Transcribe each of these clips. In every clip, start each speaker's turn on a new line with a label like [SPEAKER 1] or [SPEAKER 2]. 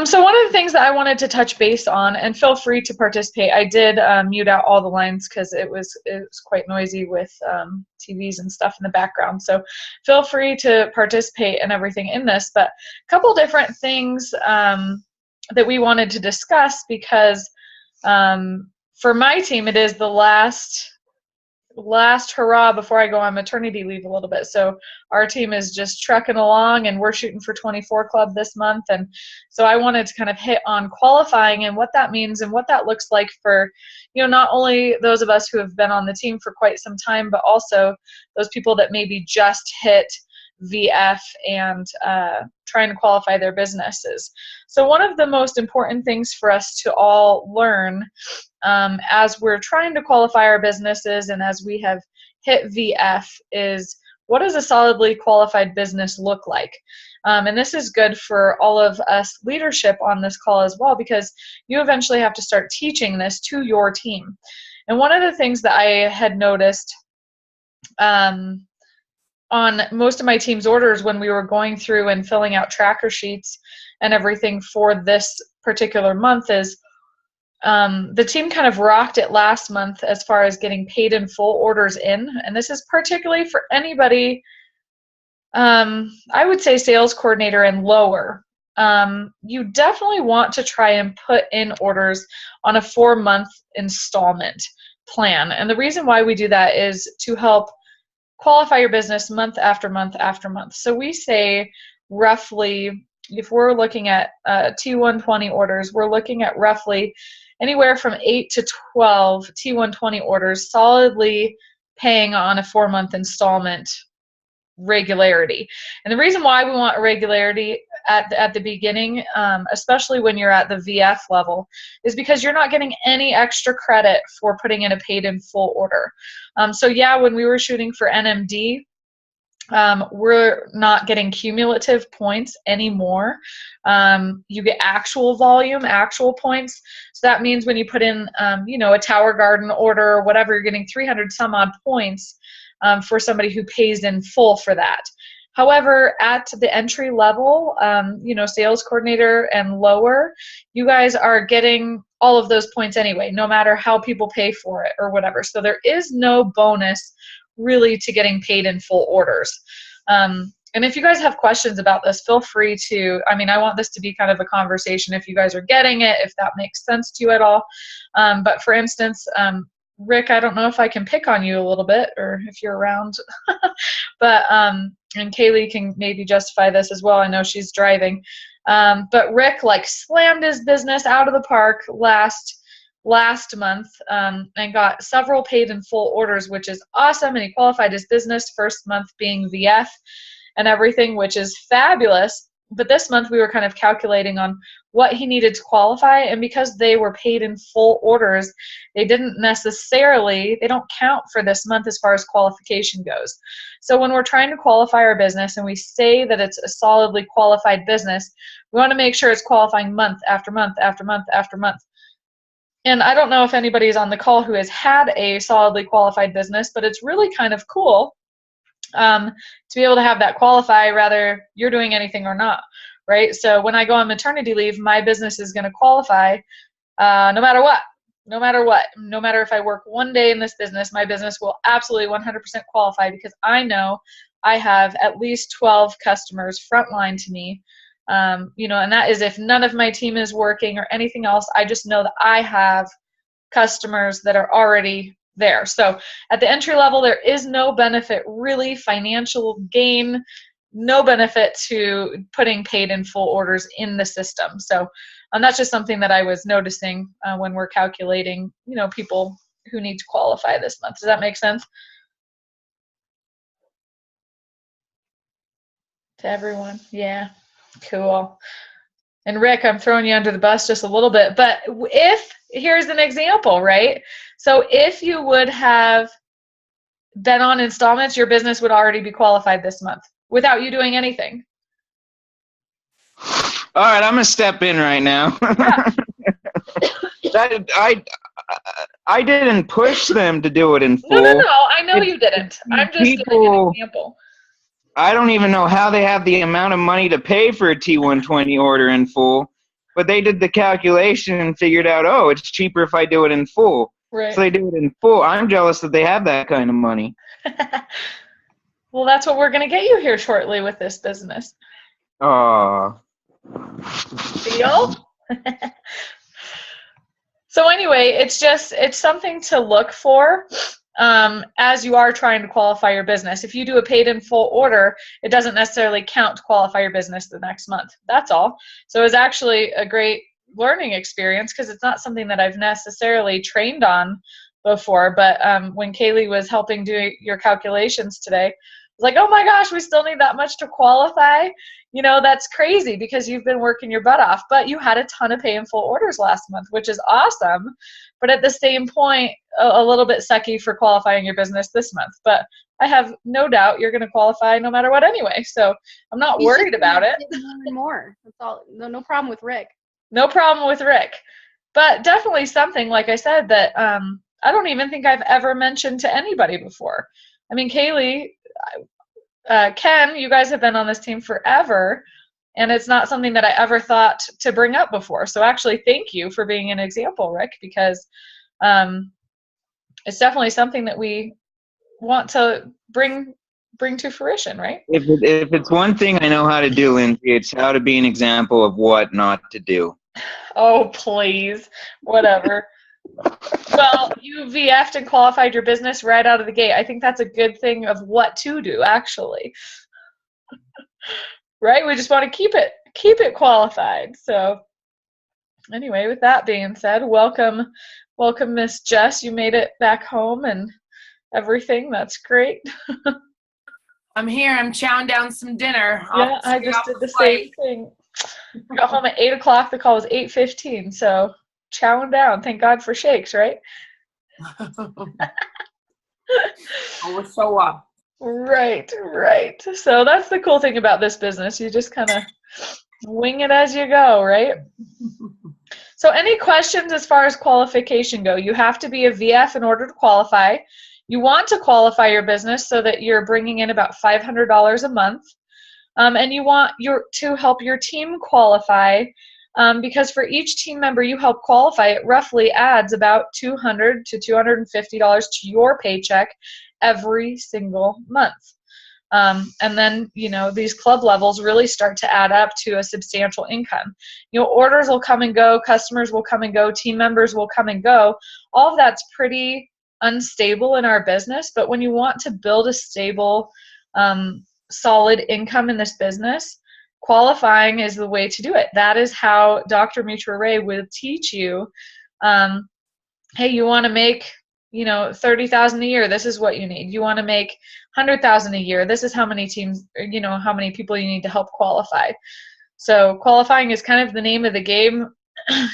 [SPEAKER 1] So one of the things that I wanted to touch base on, and feel free to participate. I did mute out all the lines because it was quite noisy with TVs and stuff in the background. So feel free to participate and everything in this. But a couple different things that we wanted to discuss because for my team, it is the last hurrah before I go on maternity leave a little bit. So our team is just trucking along, and we're shooting for 24 club this month. And so I wanted to kind of hit on qualifying and what that means and what that looks like for, not only those of us who have been on the team for quite some time, but also those people that maybe just hit VF and trying to qualify their businesses. So one of the most important things for us to all learn as we're trying to qualify our businesses and as we have hit VF is, what does a solidly qualified business look like? And this is good for all of us leadership on this call as well, because you eventually have to start teaching this to your team. And one of the things that I had noticed on most of my team's orders when we were going through and filling out tracker sheets and everything for this particular month is the team kind of rocked it last month as far as getting paid in full orders in. And this is particularly for anybody, I would say sales coordinator and lower. You definitely want to try and put in orders on a 4-month installment plan. And the reason why we do that is to help qualify your business month after month after month. So we say roughly, if we're looking at T120 orders, we're looking at roughly anywhere from 8 to 12 T120 orders solidly paying on a 4-month installment regularity. And the reason why we want a regularity at the beginning, especially when you're at the VF level, is because you're not getting any extra credit for putting in a paid in full order. So yeah, when we were shooting for NMD, we're not getting cumulative points anymore. You get actual volume, actual points. So that means when you put in, a Tower Garden order or whatever, you're getting 300 some odd points for somebody who pays in full for that. However, at the entry level, sales coordinator and lower, you guys are getting all of those points anyway, no matter how people pay for it or whatever. So there is no bonus really to getting paid in full orders. And if you guys have questions about this, feel free to, I want this to be kind of a conversation if you guys are getting it, if that makes sense to you at all. But for instance, Rick, I don't know if I can pick on you a little bit or if you're around, but, and Kaylee can maybe justify this as well. I know she's driving. But Rick slammed his business out of the park last month and got several paid in full orders, which is awesome. And he qualified his business, first month being VF and everything, which is fabulous. But this month we were kind of calculating on what he needed to qualify, and because they were paid in full orders, they don't count for this month as far as qualification goes. So when we're trying to qualify our business and we say that it's a solidly qualified business, we want to make sure it's qualifying month after month after month after month. And I don't know if anybody's on the call who has had a solidly qualified business, but it's really kind of cool to be able to have that qualify, whether you're doing anything or not, right? So when I go on maternity leave, my business is going to qualify no matter what. No matter if I work one day in this business, my business will absolutely 100% qualify, because I know I have at least 12 customers frontline to me. And that is if none of my team is working or anything else. I just know that I have customers that are already there. So at the entry level, there is no benefit, really, financial gain, no benefit to putting paid in full orders in the system. So that's just something that I was noticing when we're calculating, people who need to qualify this month. Does that make sense to everyone? Yeah. Cool. And Rick, I'm throwing you under the bus just a little bit, but here's an example, right? So if you would have been on installments, your business would already be qualified this month without you doing anything.
[SPEAKER 2] All right, I'm gonna step in right now.
[SPEAKER 1] Yeah.
[SPEAKER 2] I didn't push them to do it in full.
[SPEAKER 1] No, I know you didn't. I'm just giving an example.
[SPEAKER 2] I don't even know how they have the amount of money to pay for a T120 order in full. but they did the calculation and figured out, oh, it's cheaper if I do it in full.
[SPEAKER 1] Right.
[SPEAKER 2] So they do it in full. I'm jealous that they have that kind of money.
[SPEAKER 1] Well, that's what we're going to get you here shortly with this business.
[SPEAKER 2] Aww.
[SPEAKER 1] Deal? So anyway, it's something to look for as you are trying to qualify your business. If you do a paid in full order, it doesn't necessarily count to qualify your business the next month. That's all. So it was actually a great learning experience because it's not something that I've necessarily trained on before. But when Kaylee was helping do your calculations today, I was like, oh my gosh, we still need that much to qualify. You know, that's crazy because you've been working your butt off, but you had a ton of pay in full orders last month, which is awesome. But at the same point, a little bit sucky for qualifying your business this month. But I have no doubt you're going to qualify no matter what anyway. So I'm not worried about it.
[SPEAKER 3] More. That's all. No problem with Rick.
[SPEAKER 1] No problem with Rick. But definitely something, like I said, that I don't even think I've ever mentioned to anybody before. I mean, Kaylee, Ken, you guys have been on this team forever, and it's not something that I ever thought to bring up before. So actually, thank you for being an example, Rick, because it's definitely something that we want to bring to fruition, right?
[SPEAKER 2] If it's one thing I know how to do, Lindsay, it's how to be an example of what not to do.
[SPEAKER 1] Oh, please. Whatever. Well, you VF'd and qualified your business right out of the gate. I think that's a good thing of what to do, actually. Right? We just want to keep it qualified. So anyway, with that being said, welcome, Miss Jess. You made it back home and everything. That's great.
[SPEAKER 4] I'm here. I'm chowing down some dinner.
[SPEAKER 1] Yeah, I just did the same thing. I got home at 8 o'clock. The call was 8:15, so chowing down. Thank God for shakes, right?
[SPEAKER 4] We're so up.
[SPEAKER 1] Right. So that's the cool thing about this business. You just kind of wing it as you go, right? So any questions as far as qualification go? You have to be a VF in order to qualify. You want to qualify your business so that you're bringing in about $500 a month. And you want to help your team qualify because for each team member you help qualify, it roughly adds about $200 to $250 to your paycheck every single month. And then, you know, these club levels really start to add up to a substantial income. You know, orders will come and go, customers will come and go, team members will come and go. All of that's pretty unstable in our business, but when you want to build a stable, solid income in this business, qualifying is the way to do it. That is how Dr. Mitra Ray will teach you, hey, you want to make, you know, $30,000 a year, this is what you need. You want to make $100,000 a year, this is how many teams, you know, how many people you need to help qualify. So qualifying is kind of the name of the game,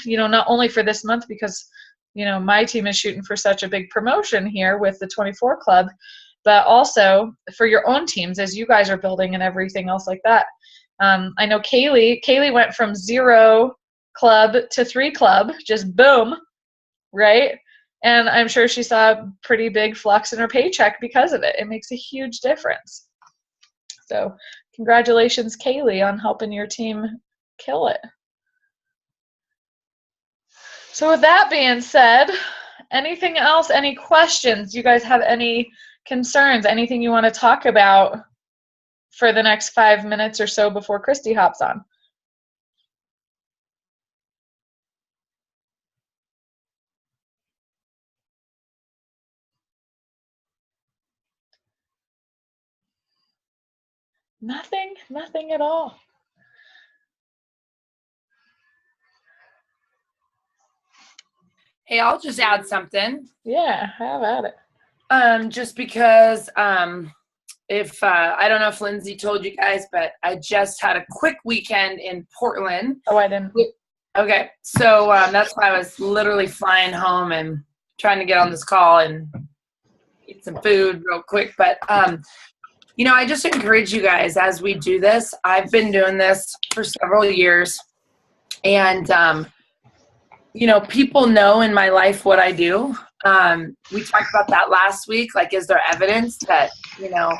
[SPEAKER 1] you know, not only for this month because, you know, my team is shooting for such a big promotion here with the 24 club, but also for your own teams as you guys are building and everything else like that. I know Kaylee went from 0 club to 3 club, just boom, right? And I'm sure she saw a pretty big flux in her paycheck because of it. It makes a huge difference. So congratulations, Kaylee, on helping your team kill it. So with that being said, anything else, any questions? You guys have any concerns, anything you want to talk about for the next 5 minutes or so before Christy hops on? Nothing at all.
[SPEAKER 4] Hey, I'll just add something.
[SPEAKER 1] Yeah, have at it.
[SPEAKER 4] Just because if I don't know if Lindsay told you guys, but I just had a quick weekend in Portland.
[SPEAKER 1] Oh, I didn't.
[SPEAKER 4] Okay, so that's why I was literally flying home and trying to get on this call and eat some food real quick. But you know, I just encourage you guys as we do this. I've been doing this for several years, and you know, people know in my life what I do. We talked about that last week. Like, is there evidence that, you know,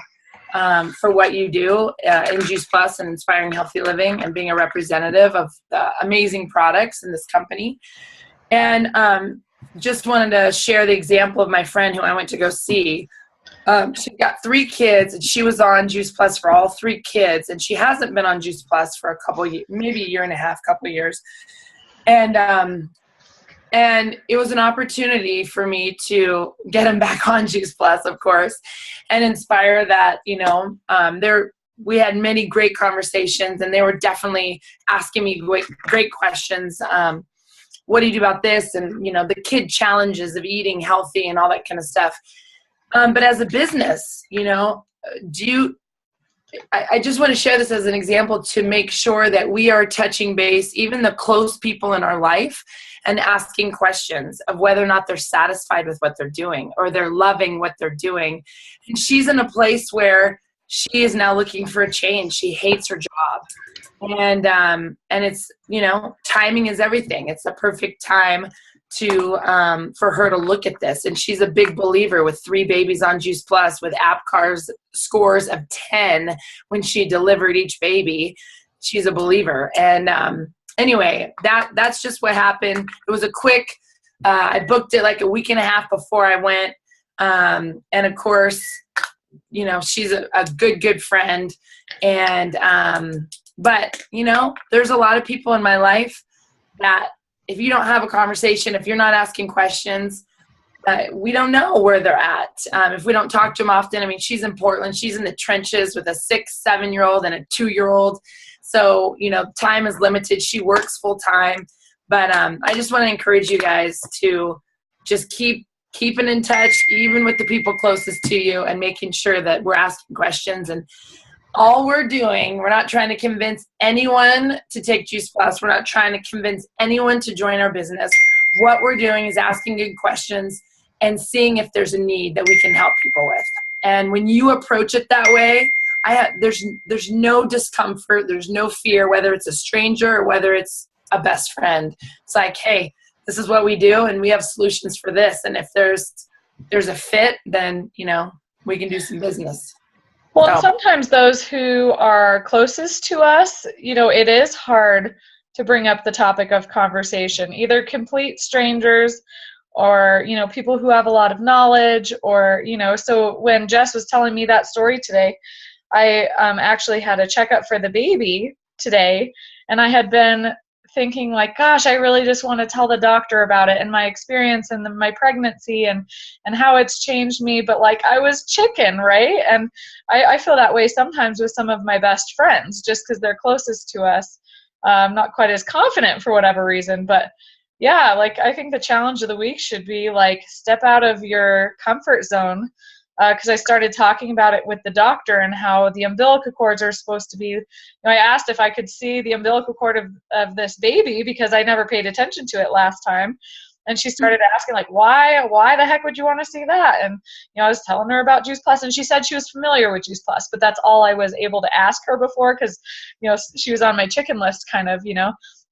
[SPEAKER 4] for what you do in Juice Plus and inspiring healthy living and being a representative of the amazing products in this company. And just wanted to share the example of my friend who I went to go see. She got 3 kids, and she was on Juice Plus for all 3 kids, and she hasn't been on Juice Plus for a couple years, maybe a year and a half, couple of years. And it was an opportunity for me to get him back on Juice Plus, of course, and inspire that, we had many great conversations, and they were definitely asking me great questions. What do you do about this? And, the kid challenges of eating healthy and all that kind of stuff. But as a business, I just want to share this as an example to make sure that we are touching base, even the close people in our life, and asking questions of whether or not they're satisfied with what they're doing or they're loving what they're doing. And she's in a place where she is now looking for a change. She hates her job. And it's, timing is everything. It's the perfect time for her to look at this. And she's a big believer with 3 babies on Juice Plus with APCARS scores of 10 when she delivered each baby. She's a believer. And anyway, that's just what happened. It was a quick, I booked it like a week and a half before I went. And of course, she's a good friend. And, but there's a lot of people in my life that if you don't have a conversation, if you're not asking questions, we don't know where they're at. If we don't talk to them often, she's in Portland. She's in the trenches with a 6-7-year-old and a 2-year-old. So, time is limited. She works full time. But I just want to encourage you guys to just keeping in touch, even with the people closest to you, and making sure that we're asking questions. And all we're doing, we're not trying to convince anyone to take Juice Plus. We're not trying to convince anyone to join our business. What we're doing is asking good questions and seeing if there's a need that we can help people with. And when you approach it that way, there's no discomfort, there's no fear, whether it's a stranger or whether it's a best friend. It's like, hey, this is what we do, and we have solutions for this. And if there's a fit, then we can do some business.
[SPEAKER 1] Well, and sometimes those who are closest to us, it is hard to bring up the topic of conversation, either complete strangers or, people who have a lot of knowledge or, so when Jess was telling me that story today, I actually had a checkup for the baby today, and I had been thinking like, gosh, I really just want to tell the doctor about it and my experience and my pregnancy and how it's changed me. But like, I was chicken, right? And I feel that way sometimes with some of my best friends, just because they're closest to us. I'm not quite as confident for whatever reason, but yeah, like I think the challenge of the week should be like, step out of your comfort zone. Because I started talking about it with the doctor and how the umbilical cords are supposed to be. I asked if I could see the umbilical cord of this baby because I never paid attention to it last time. And she started asking, like, why the heck would you want to see that? And, I was telling her about Juice Plus, and she said she was familiar with Juice Plus, but that's all I was able to ask her before because, she was on my chicken list kind of,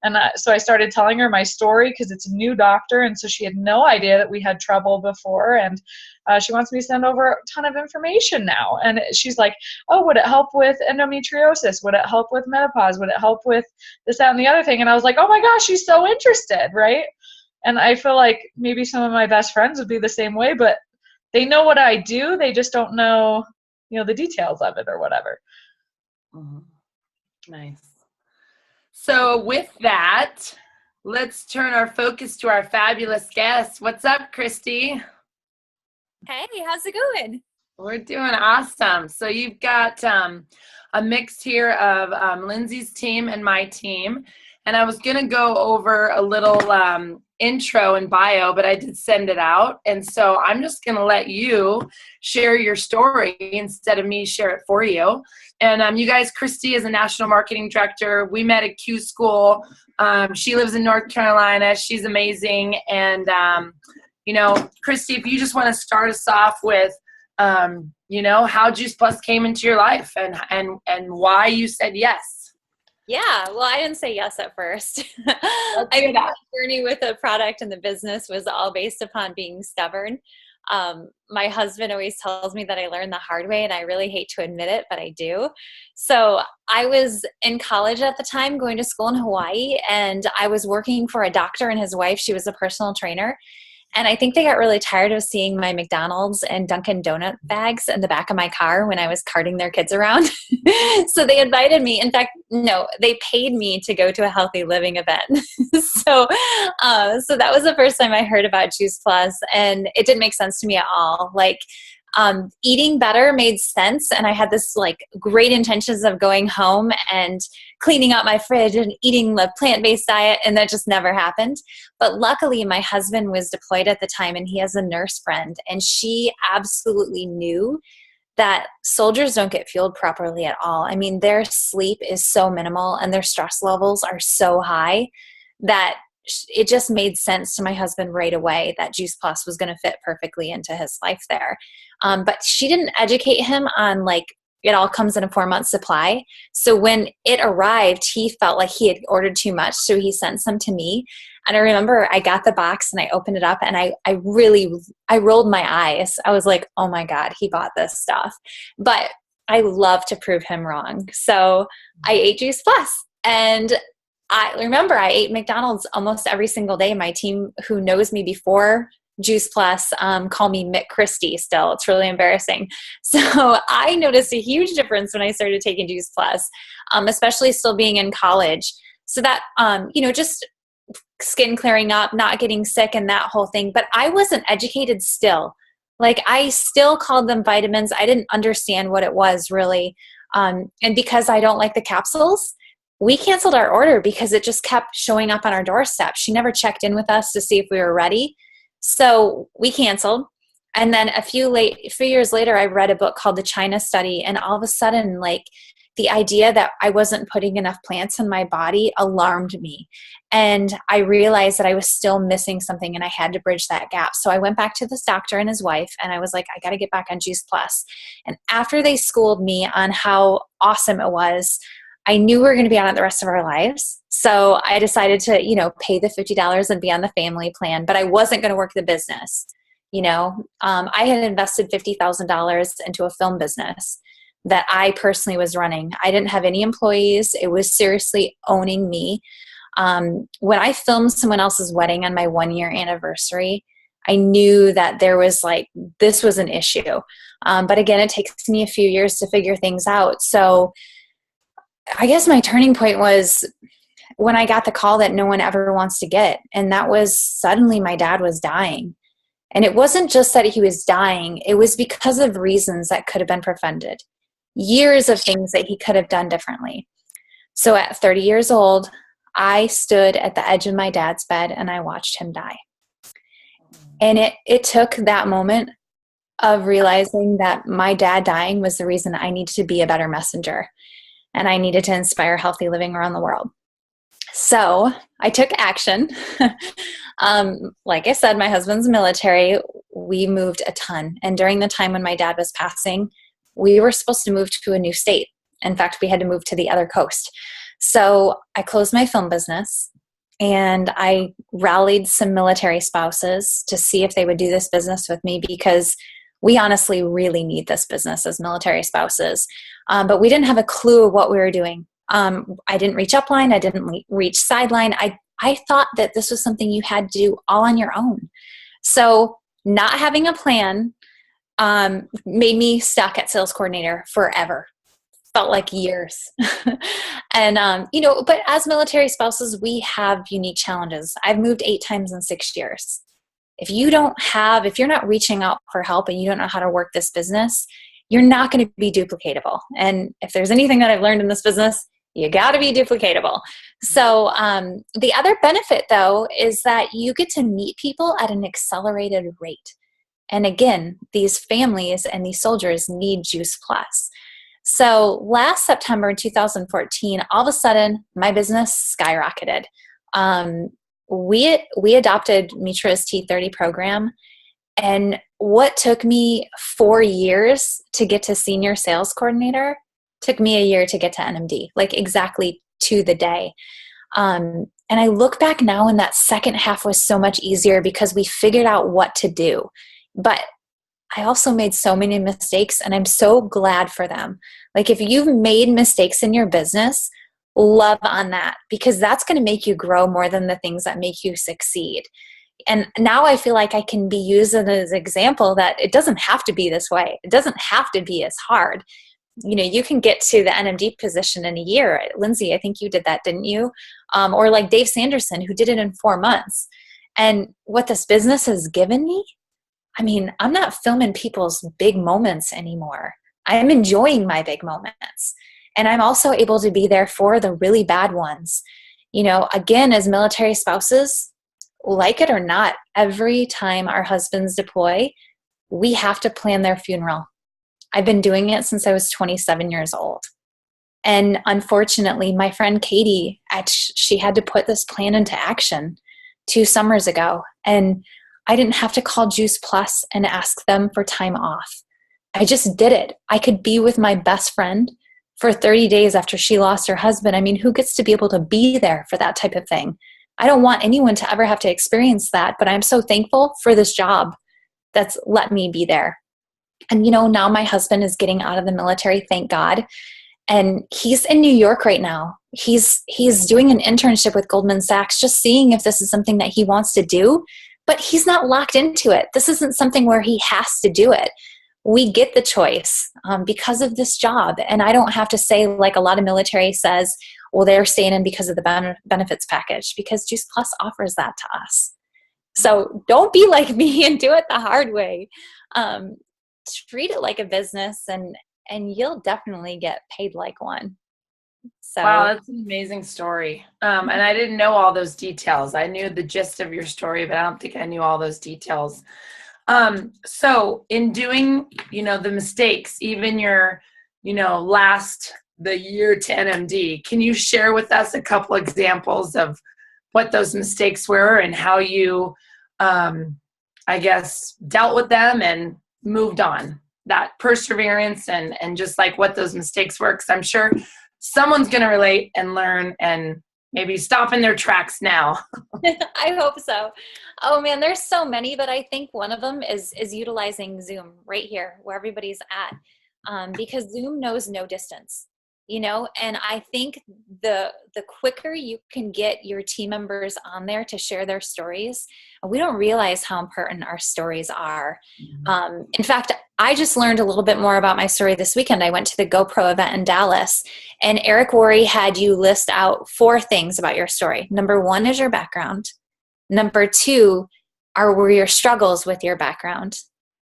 [SPEAKER 1] And so I started telling her my story because it's a new doctor, and so she had no idea that we had trouble before, and she wants me to send over a ton of information now. And she's like, oh, would it help with endometriosis? Would it help with menopause? Would it help with this, that, and the other thing? And I was like, oh my gosh, she's so interested, right? And I feel like maybe some of my best friends would be the same way, but they know what I do. They just don't know, the details of it or whatever.
[SPEAKER 4] Mm-hmm. Nice. So with that, let's turn our focus to our fabulous guest. What's up, Christie?
[SPEAKER 5] Hey, how's it going?
[SPEAKER 4] We're doing awesome. So you've got a mix here of Lindsay's team and my team. And I was going to go over a little intro and bio, but I did send it out. And so I'm just going to let you share your story instead of me share it for you. And you guys, Christie is a national marketing director. We met at Q School. She lives in North Carolina. She's amazing. And, Christie, if you just want to start us off with, how Juice Plus came into your life and why you said yes.
[SPEAKER 5] Yeah, well, I didn't say yes at first. I think my journey with the product and the business was all based upon being stubborn. My husband always tells me that I learned the hard way, and I really hate to admit it, but I do. So I was in college at the time, going to school in Hawaii, and I was working for a doctor and his wife. She was a personal trainer. And I think they got really tired of seeing my McDonald's and Dunkin' Donut bags in the back of my car when I was carting their kids around. So they invited me. In fact, no, they paid me to go to a healthy living event. So that was the first time I heard about Juice Plus, and it didn't make sense to me at all. Like, eating better made sense, and I had this like great intentions of going home and cleaning out my fridge and eating the plant-based diet, and that just never happened. But luckily my husband was deployed at the time, and he has a nurse friend, and she absolutely knew that soldiers don't get fueled properly at all. I mean, their sleep is so minimal and their stress levels are so high that it just made sense to my husband right away that Juice Plus was going to fit perfectly into his life there. But she didn't educate him on like, it all comes in a 4-month supply. So when it arrived, he felt like he had ordered too much. So he sent some to me. And I remember I got the box and I opened it up, and I rolled my eyes. I was like, oh my God, he bought this stuff. But I love to prove him wrong. So I ate Juice Plus, and I remember I ate McDonald's almost every single day. My team who knows me before Juice Plus call me Christie still. It's really embarrassing. So I noticed a huge difference when I started taking Juice Plus, especially still being in college. So that, just skin clearing up, not getting sick and that whole thing. But I wasn't educated still. Like, I still called them vitamins. I didn't understand what it was really. And because I don't like the capsules, we canceled our order because it just kept showing up on our doorstep. She never checked in with us to see if we were ready. So we canceled. And then a few years later, I read a book called The China Study. And all of a sudden, like, the idea that I wasn't putting enough plants in my body alarmed me. And I realized that I was still missing something, and I had to bridge that gap. So I went back to this doctor and his wife, and I was like, I got to get back on Juice Plus. And after they schooled me on how awesome it was, I knew we were going to be on it the rest of our lives. So I decided to, pay the $50 and be on the family plan, but I wasn't going to work the business. I had invested $50,000 into a film business that I personally was running. I didn't have any employees. It was seriously owning me. When I filmed someone else's wedding on my 1-year anniversary, I knew that this was an issue. But again, it takes me a few years to figure things out. So I guess my turning point was when I got the call that no one ever wants to get. And that was suddenly my dad was dying. And it wasn't just that he was dying. It was because of reasons that could have been prevented. Years of things that he could have done differently. So at 30 years old, I stood at the edge of my dad's bed and I watched him die. And it took that moment of realizing that my dad dying was the reason I needed to be a better messenger. And I needed to inspire healthy living around the world. So I took action. Like I said, my husband's military. We moved a ton. And during the time when my dad was passing, we were supposed to move to a new state. In fact, we had to move to the other coast. So I closed my film business, and I rallied some military spouses to see if they would do this business with me, because we honestly really need this business as military spouses. But we didn't have a clue of what we were doing. I didn't reach upline. I didn't reach sideline. I thought that this was something you had to do all on your own. So not having a plan made me stuck at sales coordinator forever. Felt like years. And, but as military spouses, we have unique challenges. I've moved 8 times in 6 years. If you're not reaching out for help and you don't know how to work this business, you're not going to be duplicatable. And if there's anything that I've learned in this business, you got to be duplicatable. So the other benefit, though, is that you get to meet people at an accelerated rate. And again, these families and these soldiers need Juice Plus. So last September in 2014, all of a sudden, my business skyrocketed. We adopted Mitra's T30 program, and what took me 4 years to get to senior sales coordinator took me a year to get to NMD, like exactly to the day. And I look back now, and that second half was so much easier because we figured out what to do. But I also made so many mistakes, and I'm so glad for them. Like, if you've made mistakes in your business, love on that, because that's going to make you grow more than the things that make you succeed. And now I feel like I can be used as an example that it doesn't have to be this way. It doesn't have to be as hard. You know, you can get to the NMD position in a year. Lindsay, I think you did that, didn't you? Or like Dave Sanderson, who did it in 4 months. And what this business has given me, I mean, I'm not filming people's big moments anymore. I'm enjoying my big moments. And I'm also able to be there for the really bad ones. You know, again, as military spouses, like it or not, every time our husbands deploy, we have to plan their funeral. I've been doing it since I was 27 years old. And unfortunately, my friend Katie, she had to put this plan into action 2 summers ago. And I didn't have to call Juice Plus and ask them for time off. I just did it. I could be with my best friend for 30 days after she lost her husband. I mean, who gets to be able to be there for that type of thing? I don't want anyone to ever have to experience that, but I'm so thankful for this job that's let me be there. And, you know, now my husband is getting out of the military, thank God. And he's in New York right now. He's doing an internship with Goldman Sachs, just seeing if this is something that he wants to do, but he's not locked into it. This isn't something where he has to do it. We get the choice because of this job. And I don't have to say, like a lot of military says, well, they're staying in because of the benefits package, because Juice Plus offers that to us. So don't be like me and do it the hard way. Treat it like a business, and you'll definitely get paid like one. So
[SPEAKER 4] wow, that's an amazing story. And I didn't know all those details. I knew the gist of your story, but I don't think I knew all those details. So in doing, you know, the mistakes, even your, you know, the year to NMD, can you share with us a couple examples of what those mistakes were and how you, I guess, dealt with them and moved on? That perseverance and just like what those mistakes were, because I'm sure someone's going to relate and learn and maybe stop in their tracks now.
[SPEAKER 5] I hope so. Oh man, there's so many, but I think one of them is utilizing Zoom right here where everybody's at, because Zoom knows no distance, you know. And I think the quicker you can get your team members on there to share their stories, we don't realize how important our stories are. In fact, I just learned a little bit more about my story this weekend. I went to the GoPro event in Dallas, and Eric Worre had you list out 4 things about your story. Number 1 is your background. Number 2 were your struggles with your background.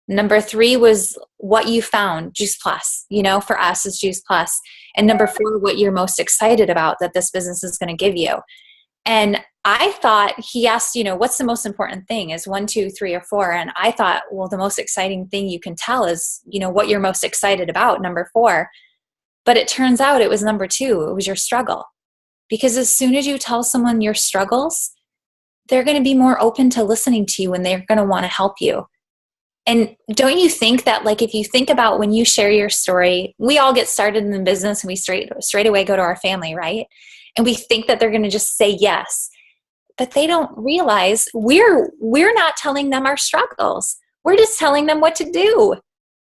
[SPEAKER 5] Number 3 was what you found, Juice Plus, you know, for us is Juice Plus. And number 4, what you're most excited about that this business is going to give you. And I thought, he asked, you know, what's the most important thing? Is 1, 2, 3, or 4? And I thought, well, the most exciting thing you can tell is, you know, what you're most excited about, number 4. But it turns out it was number 2. It was your struggle. Because as soon as you tell someone your struggles, they're going to be more open to listening to you, and they're going to want to help you. And don't you think that, like, if you think about when you share your story, we all get started in the business and we straight away go to our family, right? And we think that they're going to just say yes. But they don't realize we're not telling them our struggles. We're just telling them what to do.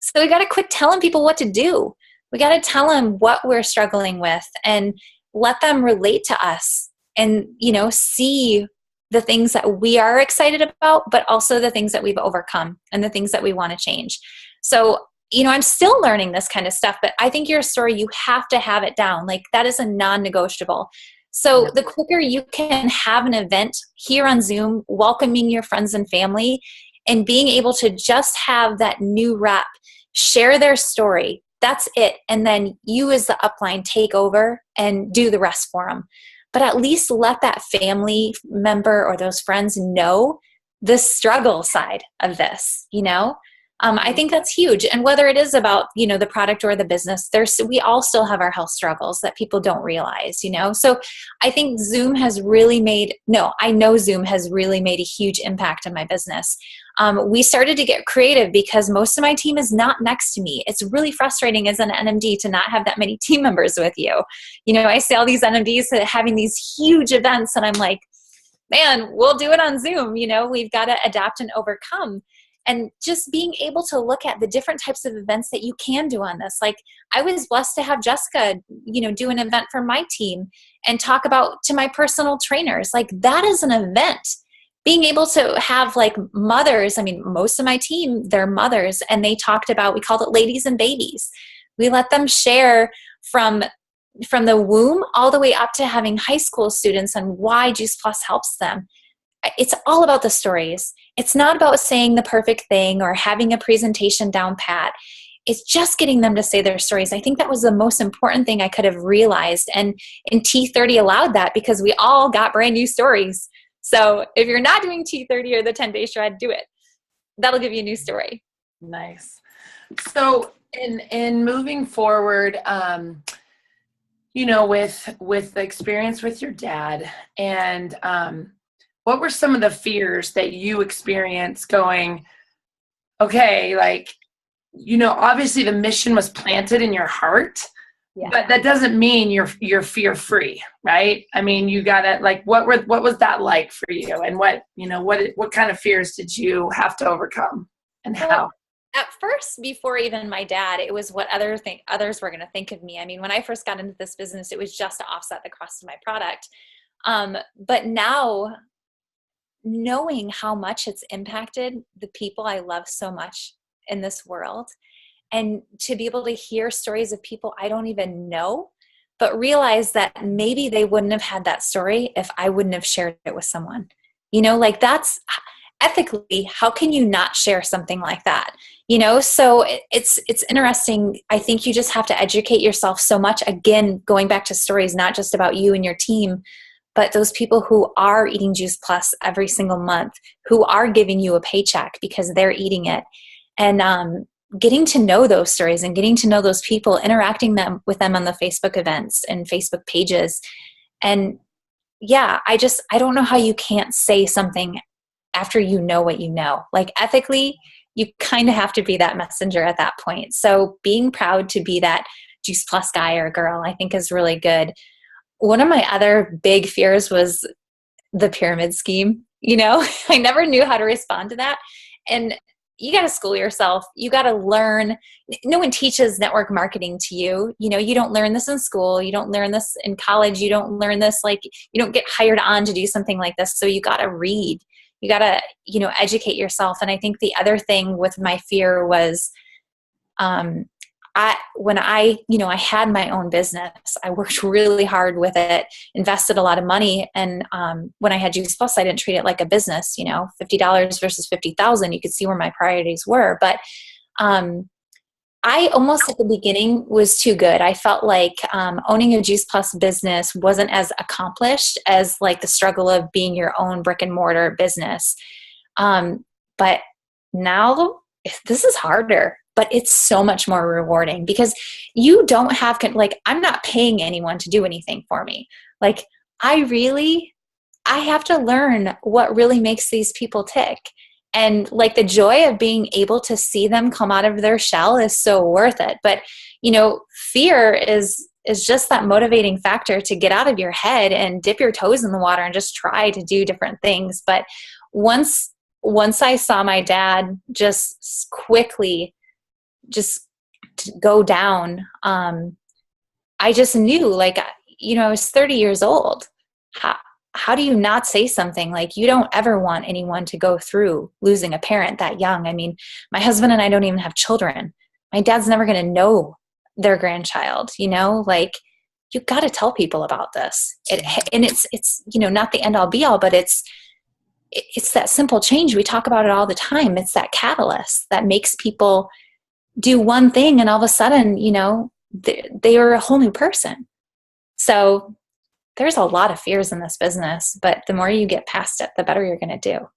[SPEAKER 5] So we got to quit telling people what to do. We got to tell them what we're struggling with and let them relate to us and, you know, see the things that we are excited about, but also the things that we've overcome and the things that we want to change. So, you know, I'm still learning this kind of stuff, but I think your story, you have to have it down. Like, that is a non-negotiable. So the quicker you can have an event here on Zoom, welcoming your friends and family, and being able to just have that new rep share their story, that's it. And then you as the upline take over and do the rest for them. But at least let that family member or those friends know the struggle side of this, you know? I think that's huge. And whether it is about, you know, the product or the business, we all still have our health struggles that people don't realize, you know? So I think Zoom has really I know Zoom has really made a huge impact on my business. We started to get creative because most of my team is not next to me. It's really frustrating as an NMD to not have that many team members with you. You know, I see all these NMDs that having these huge events, and I'm like, man, we'll do it on Zoom. You know, we've got to adapt and overcome. and just being able to look at the different types of events that you can do on this. Like, I was blessed to have Jessica, do an event for my team and talk about to my personal trainers. Like, that is an event. Being able to have like mothers, I mean, most of my team, they're mothers, and they talked about, we called it ladies and babies. We let them share from the womb all the way up to having high school students and why Juice Plus helps them. It's all about the stories. It's not about saying the perfect thing or having a presentation down pat. It's just getting them to say their stories. I think that was the most important thing I could have realized. And in T30 allowed that because we all got brand new stories. So if you're not doing T30 or the 10-day shred, do it. That'll give you a new story.
[SPEAKER 4] Nice. So in moving forward, with the experience with your dad, and what were some of the fears that you experienced going, okay, like, obviously the mission was planted in your heart, but that doesn't mean you're fear free, right? I mean, you gotta, like, what was that like for you, and what kind of fears did you have to overcome, and how?
[SPEAKER 5] At first, before even my dad, it was what others were going to think of me. I mean, when I first got into this business, it was just to offset the cost of my product. But now, knowing how much it's impacted the people I love so much in this world, and to be able to hear stories of people I don't even know, but realize that maybe they wouldn't have had that story if I wouldn't have shared it with someone. Like, that's ethically, how can you not share something like that? So it's interesting. I think you just have to educate yourself so much. Again, going back to stories, not just about you and your team, but those people who are eating Juice Plus every single month, who are giving you a paycheck because they're eating it. And getting to know those stories and getting to know those people, interacting with them on the Facebook events and Facebook pages. And yeah, I don't know how you can't say something after you know what you know. Like, ethically, you kind of have to be that messenger at that point. So being proud to be that Juice Plus guy or girl, I think, is really good. One of my other big fears was the pyramid scheme. I never knew how to respond to that. And you got to school yourself. You got to learn. No one teaches network marketing to you. You don't learn this in school. You don't learn this in college. You don't learn this, like, you don't get hired on to do something like this. So you got to read. You got to, educate yourself. And I think the other thing with my fear was, when I had my own business, I worked really hard with it, invested a lot of money. And when I had Juice Plus, I didn't treat it like a business, $50 versus 50,000. You could see where my priorities were. But I almost at the beginning was too good. I felt like owning a Juice Plus business wasn't as accomplished as like the struggle of being your own brick and mortar business. But now this is harder, but it's so much more rewarding because you don't have, I'm not paying anyone to do anything for me. Like, I have to learn what really makes these people tick. And like, the joy of being able to see them come out of their shell is so worth it. But, fear is just that motivating factor to get out of your head and dip your toes in the water and just try to do different things. But once I saw my dad just quickly just go down, I just knew, like, I was 30 years old. How do you not say something? Like, you don't ever want anyone to go through losing a parent that young. I mean, my husband and I don't even have children. My dad's never going to know their grandchild, like, you got to tell people about this. And it's not the end all be all, but it's that simple change. We talk about it all the time. It's that catalyst that makes people do one thing, and all of a sudden, they are a whole new person. So there's a lot of fears in this business, but the more you get past it, the better you're going to do.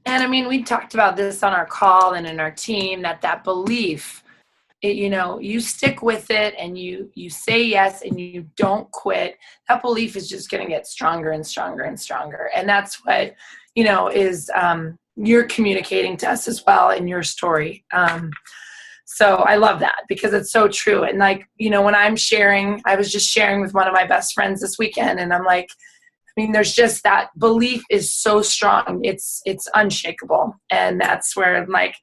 [SPEAKER 4] And I mean, we talked about this on our call and in our team, that belief, you stick with it and you say yes and you don't quit. That belief is just going to get stronger and stronger and stronger. And that's what, is you're communicating to us as well in your story. So I love that because it's so true. And like, when I'm sharing, I was just sharing with one of my best friends this weekend, and I'm like, mean, there's just that belief is so strong. It's unshakable. And that's where I'm like,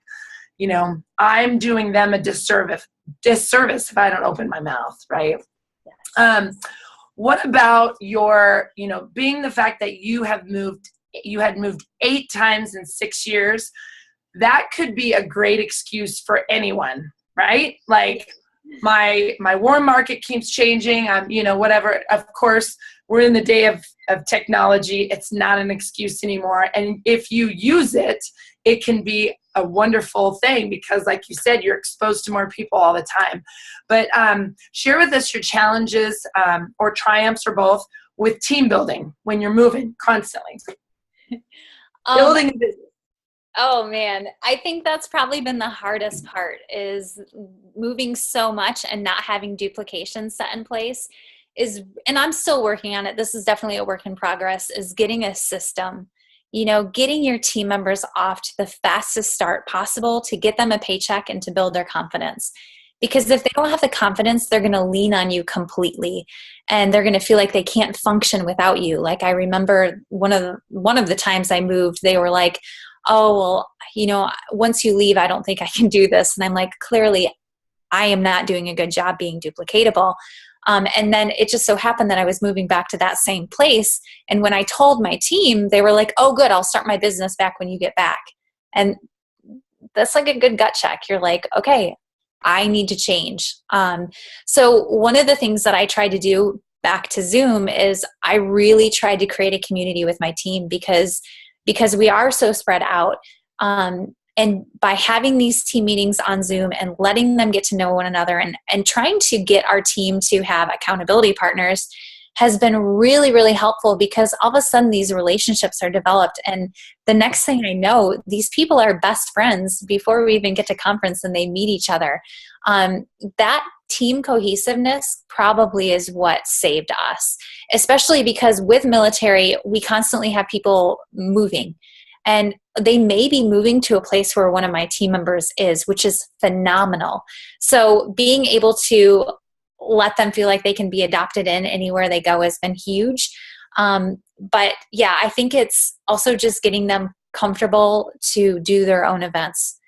[SPEAKER 4] you know, I'm doing them a disservice if I don't open my mouth, right?
[SPEAKER 5] Yes.
[SPEAKER 4] What about your, you know, being the fact that you had moved 8 times in 6 years, that could be a great excuse for anyone, right? Like my warm market keeps changing. I'm, you know, whatever. Of course, we're in the day of technology. It's not an excuse anymore. And if you use it, it can be a wonderful thing because, like you said, you're exposed to more people all the time. But share with us your challenges or triumphs or both with team building when you're moving constantly. Building a business.
[SPEAKER 5] Oh man, I think that's probably been the hardest part is moving so much and not having duplication set in place and I'm still working on it. This is definitely a work in progress, is getting a system, you know, getting your team members off to the fastest start possible to get them a paycheck and to build their confidence. Because if they don't have the confidence, they're going to lean on you completely and they're going to feel like they can't function without you. Like I remember one of the times I moved, they were like, oh, well, you know, once you leave, I don't think I can do this. And I'm like, clearly I am not doing a good job being duplicatable. And then it just so happened that I was moving back to that same place. And when I told my team, they were like, oh, good, I'll start my business back when you get back. And that's like a good gut check. You're like, okay, I need to change. So one of the things that I tried to do back to Zoom is I really tried to create a community with my team because we are so spread out. And by having these team meetings on Zoom and letting them get to know one another and trying to get our team to have accountability partners has been really, really helpful because all of a sudden these relationships are developed. And the next thing I know, these people are best friends before we even get to conference and they meet each other. That team cohesiveness probably is what saved us, especially because with military, we constantly have people moving. And they may be moving to a place where one of my team members is, which is phenomenal. So being able to let them feel like they can be adopted in anywhere they go has been huge. But yeah, I think it's also just getting them comfortable to do their own events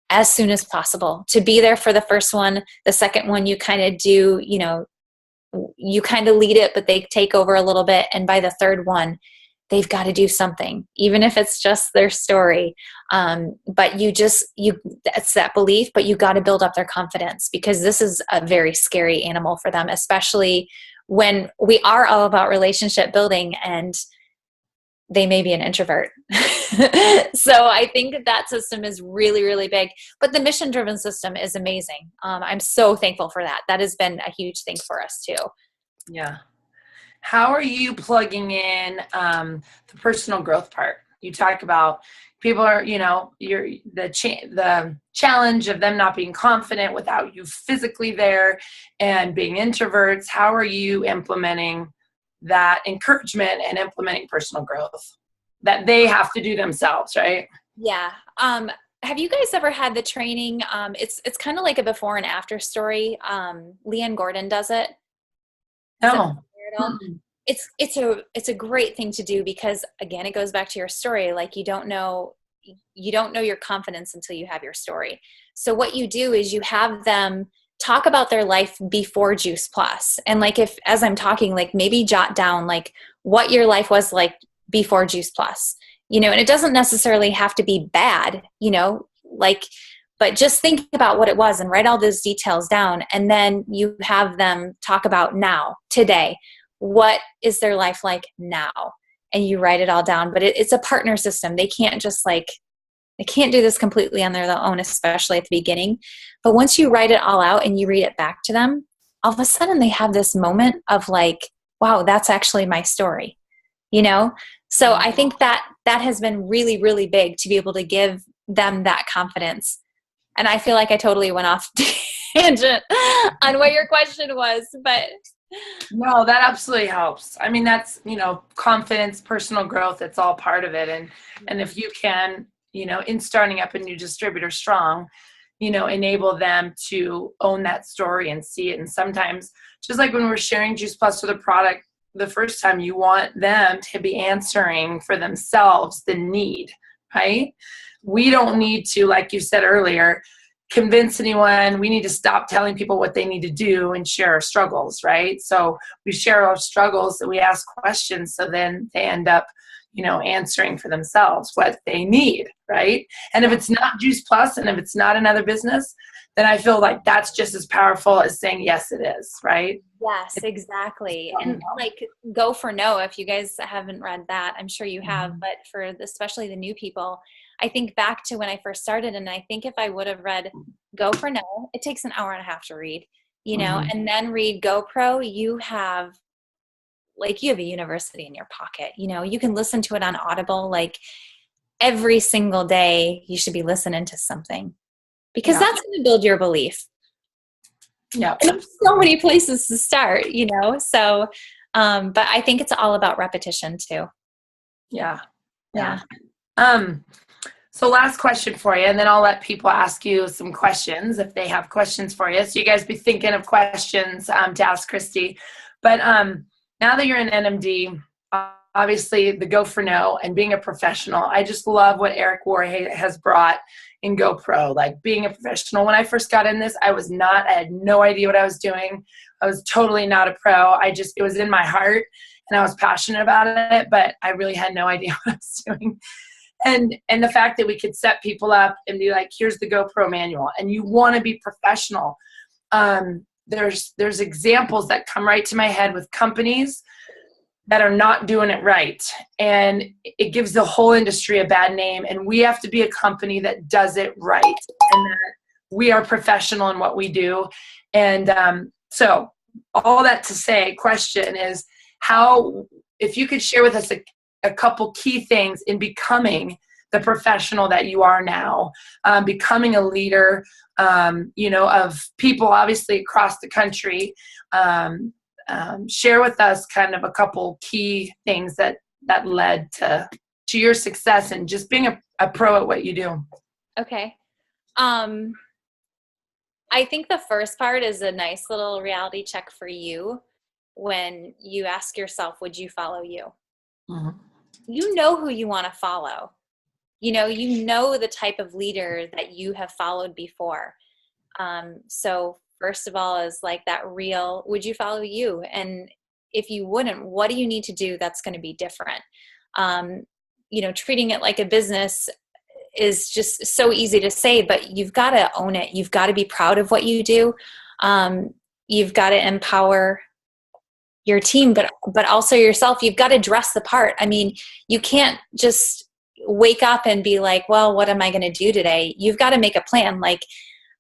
[SPEAKER 5] as soon as possible, to be there for the first one. The second one, you kind of do, you know, you kind of lead it, but they take over a little bit. And by the third one, they've got to do something, even if it's just their story. But it's that belief, but you got to build up their confidence because this is a very scary animal for them, especially when we are all about relationship building and they may be an introvert. So I think that system is really, really big, but the mission driven system is amazing. I'm so thankful for that. That has been a huge thing for us too.
[SPEAKER 4] Yeah. How are you plugging in the personal growth part? You talk about people are, you know, the challenge of them not being confident without you physically there and being introverts. How are you implementing that encouragement and implementing personal growth that they have to do themselves, right?
[SPEAKER 5] Yeah. Have you guys ever had the training? It's kind of like a before and after story. Leanne Gordon does it.
[SPEAKER 4] No.
[SPEAKER 5] It's a great thing to do because again, it goes back to your story. Like you don't know your confidence until you have your story. So what you do is you have them talk about their life before Juice Plus. And like as I'm talking, like maybe jot down like what your life was like before Juice Plus, you know, and it doesn't necessarily have to be bad, you know, like, but just think about what it was and write all those details down. And then you have them talk about now, today. What is their life like now? And you write it all down, but it's a partner system. They can't they can't do this completely on their own, especially at the beginning. But once you write it all out and you read it back to them, all of a sudden they have this moment of like, wow, that's actually my story, you know? So I think that has been really, really big to be able to give them that confidence. And I feel like I totally went off tangent on what your question was, but
[SPEAKER 4] no, that absolutely helps. I mean, that's, you know, confidence, personal growth, it's all part of it. And if you can, you know, in starting up a new distributor strong, you know, enable them to own that story and see it. And sometimes, just like when we're sharing Juice Plus with a product, the first time, you want them to be answering for themselves the need, right? We don't need to, like you said earlier, convince anyone. We need to stop telling people what they need to do and share our struggles, right? So we share our struggles and we ask questions, so then they end up, answering for themselves what they need, right? And if it's not Juice Plus and if it's not another business, then I feel like that's just as powerful as saying, yes, it is, right?
[SPEAKER 5] Yes, exactly. And like Go for No, if you guys haven't read that, I'm sure you have, but for especially the new people, I think back to when I first started, and I think if I would have read Go for No, it takes an hour and a half to read, and then read GoPro, you have a university in your pocket. You can listen to it on Audible, like every single day you should be listening to something, because that's going to build your belief.
[SPEAKER 4] Yeah.
[SPEAKER 5] And there's so many places to start, so, but I think it's all about repetition too.
[SPEAKER 4] Yeah.
[SPEAKER 5] Yeah.
[SPEAKER 4] So last question for you, and then I'll let people ask you some questions if they have questions for you. So you guys be thinking of questions to ask Christie. But now that you're in NMD, obviously the Go for No and being a professional, I just love what Eric Warhay has brought in GoPro, like being a professional. When I first got in this, I had no idea what I was doing. I was totally not a pro. It was in my heart and I was passionate about it, but I really had no idea what I was doing. And the fact that we could set people up and be like, here's the GoPro manual, and you want to be professional. There's examples that come right to my head with companies that are not doing it right, and it gives the whole industry a bad name. And we have to be a company that does it right, and that we are professional in what we do. And so all that to say, question is, if you could share with us a couple key things in becoming the professional that you are now, becoming a leader, of people obviously across the country. Share with us kind of a couple key things that led to your success and just being a pro at what you do.
[SPEAKER 5] Okay. I think the first part is a nice little reality check for you when you ask yourself, would you follow you?
[SPEAKER 4] Mm-hmm.
[SPEAKER 5] You know who you want to follow. You know the type of leader that you have followed before. So first of all is like that real, would you follow you? And if you wouldn't, what do you need to do that's going to be different? Treating it like a business is just so easy to say, but you've got to own it. You've got to be proud of what you do. You've got to empower your team, but also yourself. You've got to dress the part. I mean, you can't just wake up and be like, well, what am I going to do today? You've got to make a plan. Like,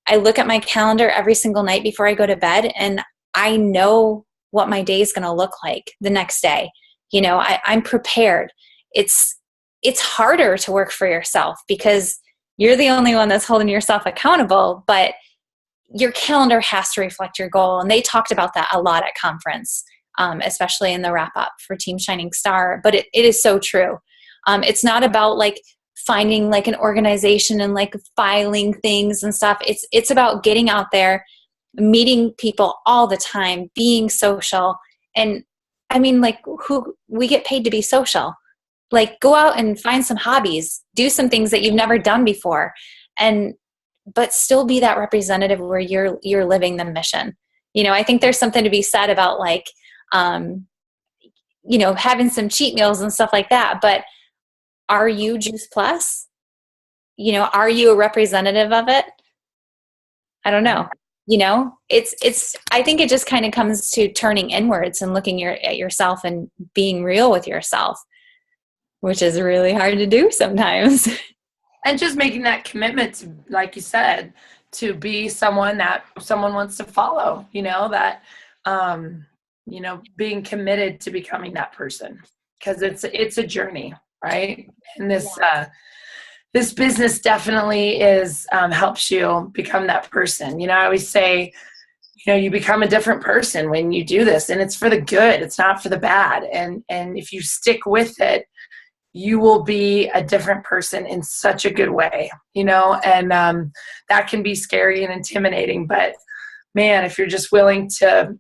[SPEAKER 5] I look at my calendar every single night before I go to bed, and I know what my day is going to look like the next day. I'm prepared. It's harder to work for yourself because you're the only one that's holding yourself accountable, but your calendar has to reflect your goal. And they talked about that a lot at conference, especially in the wrap up for Team Shining Star. But it is so true. It's not about like finding like an organization and like filing things and stuff. It's about getting out there, meeting people all the time, being social. And I mean, like, we get paid to be social. Like, go out and find some hobbies, do some things that you've never done before, but still be that representative where you're living the mission. I think there's something to be said about like, having some cheat meals and stuff like that. But are you Juice Plus? Are you a representative of it? I don't know. I think it just kind of comes to turning inwards and looking at yourself and being real with yourself, which is really hard to do sometimes.
[SPEAKER 4] And just making that commitment to, like you said, to be someone that someone wants to follow, being committed to becoming that person, because it's a journey, right? And this business definitely helps you become that person. I always say, you become a different person when you do this, and it's for the good. It's not for the bad. And if you stick with it, you will be a different person in such a good way, and that can be scary and intimidating. But man, if you're just willing to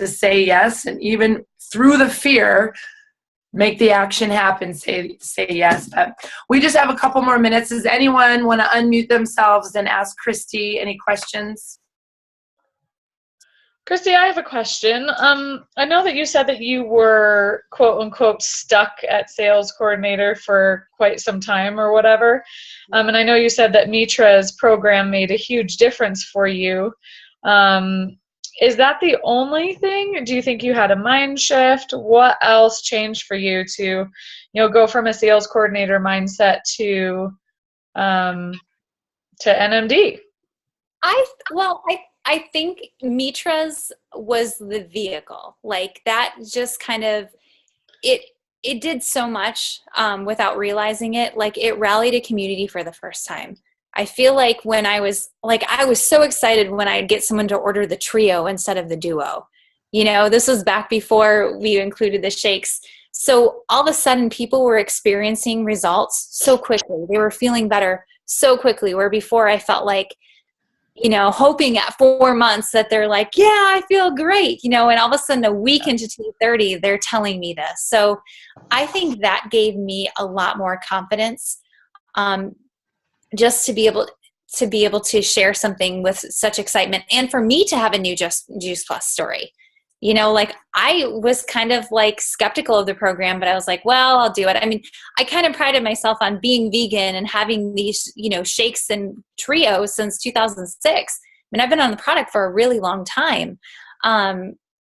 [SPEAKER 4] say yes, and even through the fear, make the action happen, say yes. But we just have a couple more minutes. Does anyone want to unmute themselves and ask Christie any questions?
[SPEAKER 1] Christie, I have a question. I know that you said that you were quote unquote stuck at sales coordinator for quite some time or whatever. And I know you said that Mitra's program made a huge difference for you. Is that the only thing? Do you think you had a mind shift? What else changed for you to, go from a sales coordinator mindset to NMD?
[SPEAKER 5] I think Mitra's was the vehicle. Like that just kind of, it did so much without realizing it. Like it rallied a community for the first time. I feel like when I was so excited when I'd get someone to order the trio instead of the duo. This was back before we included the shakes. So all of a sudden people were experiencing results so quickly. They were feeling better so quickly, where before I felt like, hoping at 4 months that they're like, yeah, I feel great, and all of a sudden a week into T30, they're telling me this. So I think that gave me a lot more confidence, just to be able to share something with such excitement, and for me to have a new Juice Plus story. Like I was kind of like skeptical of the program, but I was like, well, I'll do it. I mean, I kind of prided myself on being vegan and having these, shakes and trios since 2006. I mean, I've been on the product for a really long time.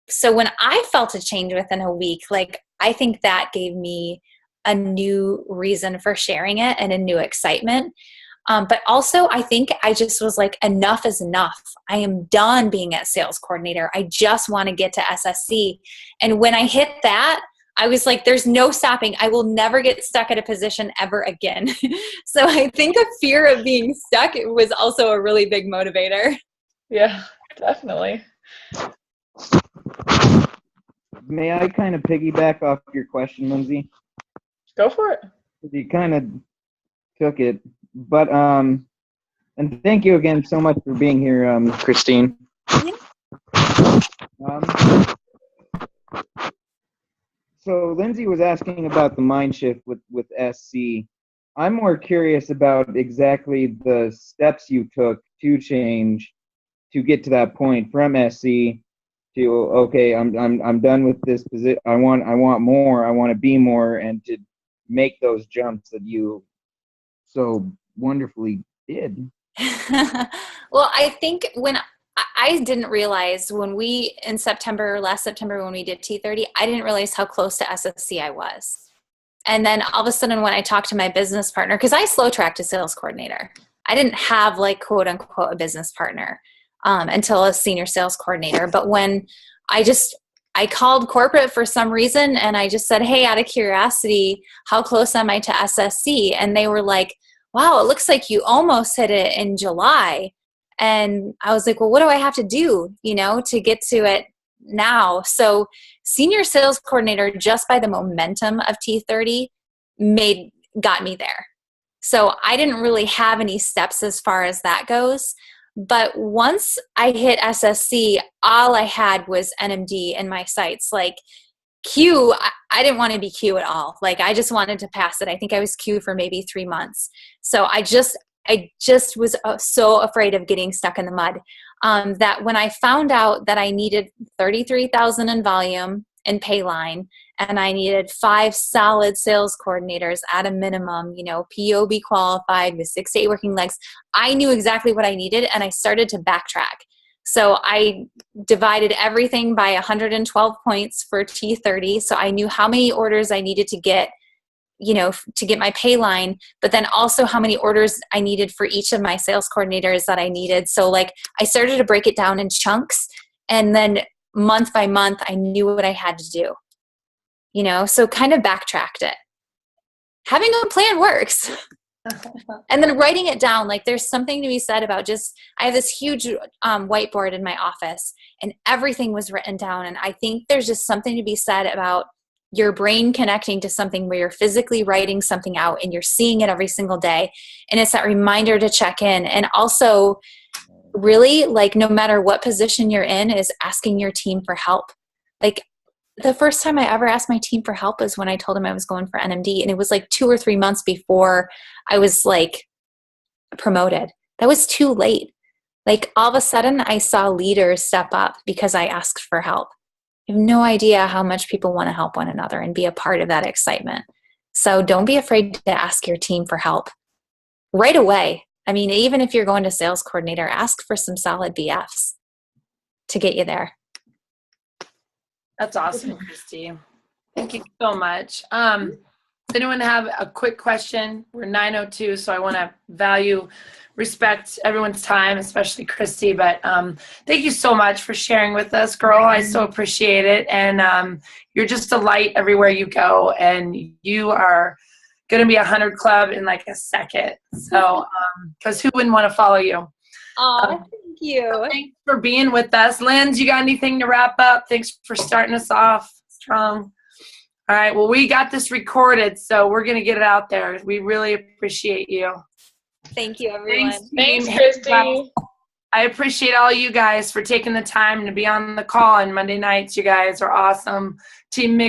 [SPEAKER 5] So when I felt a change within a week, like I think that gave me a new reason for sharing it and a new excitement. But also, I think I just was like, enough is enough. I am done being a sales coordinator. I just want to get to SSC. And when I hit that, I was like, there's no stopping. I will never get stuck at a position ever again. So I think a fear of being stuck was also a really big motivator.
[SPEAKER 1] Yeah, definitely.
[SPEAKER 2] May I kind of piggyback off your question, Lindsay?
[SPEAKER 1] Go for it.
[SPEAKER 2] You kind of took it. But and thank you again so much for being here, Christine. So Lindsay was asking about the mind shift with SC. I'm more curious about exactly the steps you took to change to get to that point from SC to, okay, I'm done with this position. I want more. I want to be more, and to make those jumps that you so wonderfully did.
[SPEAKER 5] Well, I think when I didn't realize when last September, when we did T30, I didn't realize how close to SSC I was. And then all of a sudden when I talked to my business partner, because I slow tracked a sales coordinator, I didn't have like quote unquote a business partner until a senior sales coordinator. But when I called corporate for some reason and I just said, hey, out of curiosity, how close am I to SSC? And they were like, wow, it looks like you almost hit it in July. And I was like, well, what do I have to do, to get to it now? So senior sales coordinator, just by the momentum of T30, got me there. So I didn't really have any steps as far as that goes. But once I hit SSC, all I had was NMD in my sights. Like Q, I didn't want to be Q at all. Like I just wanted to pass it. I think I was Q for maybe 3 months. So I just was so afraid of getting stuck in the mud that when I found out that I needed 33,000 in volume in Payline, and I needed 5 solid sales coordinators at a minimum, POB qualified with 6 to 8 working legs, I knew exactly what I needed, and I started to backtrack. So I divided everything by 112 points for T30. So I knew how many orders I needed to get, to get my pay line, but then also how many orders I needed for each of my sales coordinators that I needed. So like I started to break it down in chunks, and then month by month, I knew what I had to do, so kind of backtracked it. Having a plan works. And then writing it down, like there's something to be said about I have this huge whiteboard in my office, and everything was written down. And I think there's just something to be said about your brain connecting to something where you're physically writing something out and you're seeing it every single day. And it's that reminder to check in. And also really, like, no matter what position you're in, is asking your team for help. Like the first time I ever asked my team for help was when I told them I was going for NMD, and it was like 2 or 3 months before I was like promoted. That was too late. Like all of a sudden I saw leaders step up because I asked for help. You have no idea how much people want to help one another and be a part of that excitement. So don't be afraid to ask your team for help right away. I mean, even if you're going to sales coordinator, ask for some solid BFs to get you there.
[SPEAKER 4] That's awesome, Christy. Thank you so much. Does anyone have a quick question? We're 9:02, so I want to respect everyone's time, especially Christy. But thank you so much for sharing with us, girl. I so appreciate it. And you're just a light everywhere you go. And you are going to be 100 Club in like a second. So, because who wouldn't want to follow you?
[SPEAKER 5] Oh, thank you.
[SPEAKER 4] So thanks for being with us. Linz, you got anything to wrap up? Thanks for starting us off strong. All right, well, we got this recorded, so we're going to get it out there. We really appreciate you.
[SPEAKER 5] Thank you, everyone.
[SPEAKER 1] Thanks, Christy.
[SPEAKER 4] I appreciate all you guys for taking the time to be on the call on Monday nights. You guys are awesome. Team Mix.